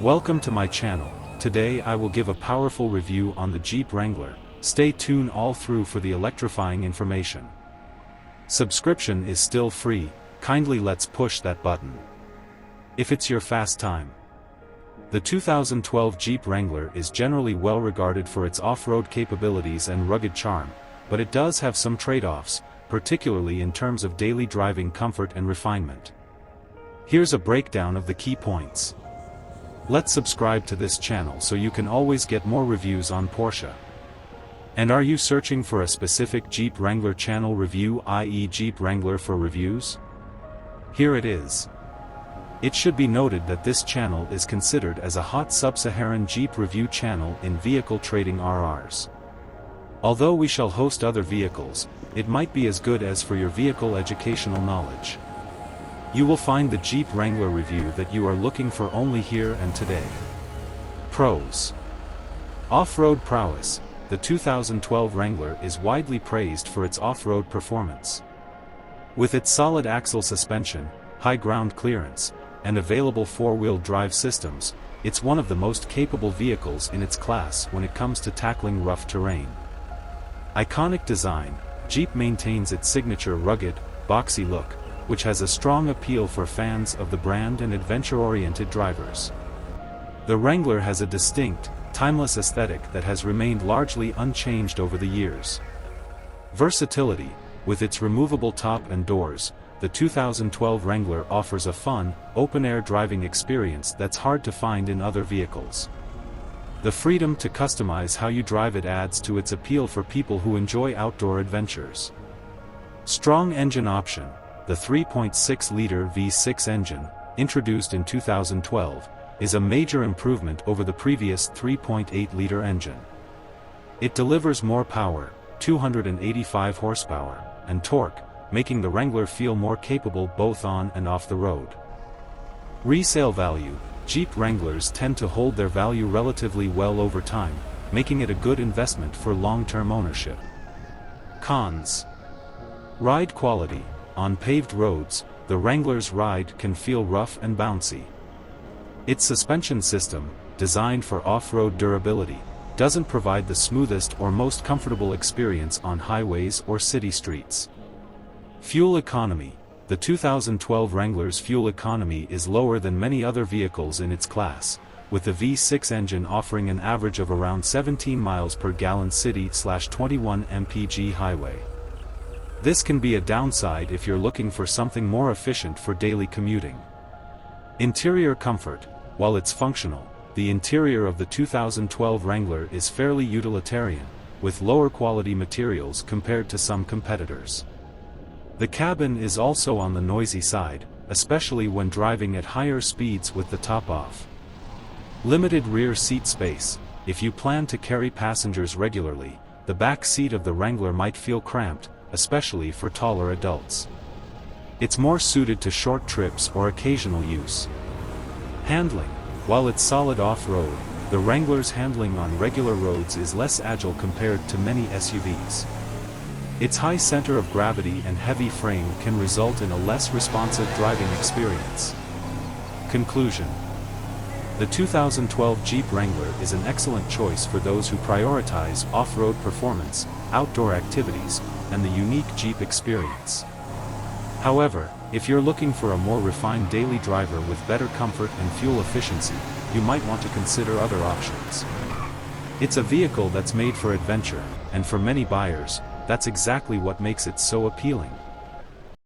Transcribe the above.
Welcome to my channel. Today I will give a powerful review on the Jeep Wrangler. Stay tuned all through for the electrifying information. Subscription is still free, kindly let's push that button if it's your fast time. The 2012 Jeep Wrangler is generally well regarded for its off-road capabilities and rugged charm, but it does have some trade-offs, particularly in terms of daily driving comfort and refinement. Here's a breakdown of the key points. Let's subscribe to this channel so you can always get more reviews on Porsche. And are you searching for a specific Jeep Wrangler channel review, i.e. Jeep Wrangler for reviews? Here it is. It should be noted that this channel is considered as a hot sub-Saharan Jeep review channel in vehicle trading RRs. Although we shall host other vehicles, it might be as good as for your vehicle educational knowledge. You will find the Jeep Wrangler review that you are looking for only here and today. Pros. Off-road prowess. The 2012 Wrangler is widely praised for its off-road performance. With its solid axle suspension, high ground clearance, and available four-wheel drive systems, it's one of the most capable vehicles in its class when it comes to tackling rough terrain. Iconic design. Jeep maintains its signature rugged, boxy look, which has a strong appeal for fans of the brand and adventure-oriented drivers. The Wrangler has a distinct, timeless aesthetic that has remained largely unchanged over the years. Versatility. With its removable top and doors, the 2012 Wrangler offers a fun, open-air driving experience that's hard to find in other vehicles. The freedom to customize how you drive it adds to its appeal for people who enjoy outdoor adventures. Strong engine option. The 3.6-liter V6 engine, introduced in 2012, is a major improvement over the previous 3.8-liter engine. It delivers more power, 285 horsepower, and torque, making the Wrangler feel more capable both on and off the road. Resale value. Jeep Wranglers tend to hold their value relatively well over time, making it a good investment for long-term ownership. Cons. Ride quality. On paved roads, the Wrangler's ride can feel rough and bouncy. Its suspension system, designed for off-road durability, doesn't provide the smoothest or most comfortable experience on highways or city streets. Fuel economy. The 2012 Wrangler's fuel economy is lower than many other vehicles in its class, with the V6 engine offering an average of around 17 miles per gallon city/21 mpg highway. This can be a downside if you're looking for something more efficient for daily commuting. Interior comfort. While it's functional, the interior of the 2012 Wrangler is fairly utilitarian, with lower quality materials compared to some competitors. The cabin is also on the noisy side, especially when driving at higher speeds with the top off. Limited rear seat space. If you plan to carry passengers regularly, the back seat of the Wrangler might feel cramped, especially for taller adults. It's more suited to short trips or occasional use. Handling. While it's solid off-road, the Wrangler's handling on regular roads is less agile compared to many SUVs. Its high center of gravity and heavy frame can result in a less responsive driving experience. Conclusion. The 2012 Jeep Wrangler is an excellent choice for those who prioritize off-road performance, outdoor activities, and the unique Jeep experience. However, if you're looking for a more refined daily driver with better comfort and fuel efficiency, you might want to consider other options. It's a vehicle that's made for adventure, and for many buyers, that's exactly what makes it so appealing.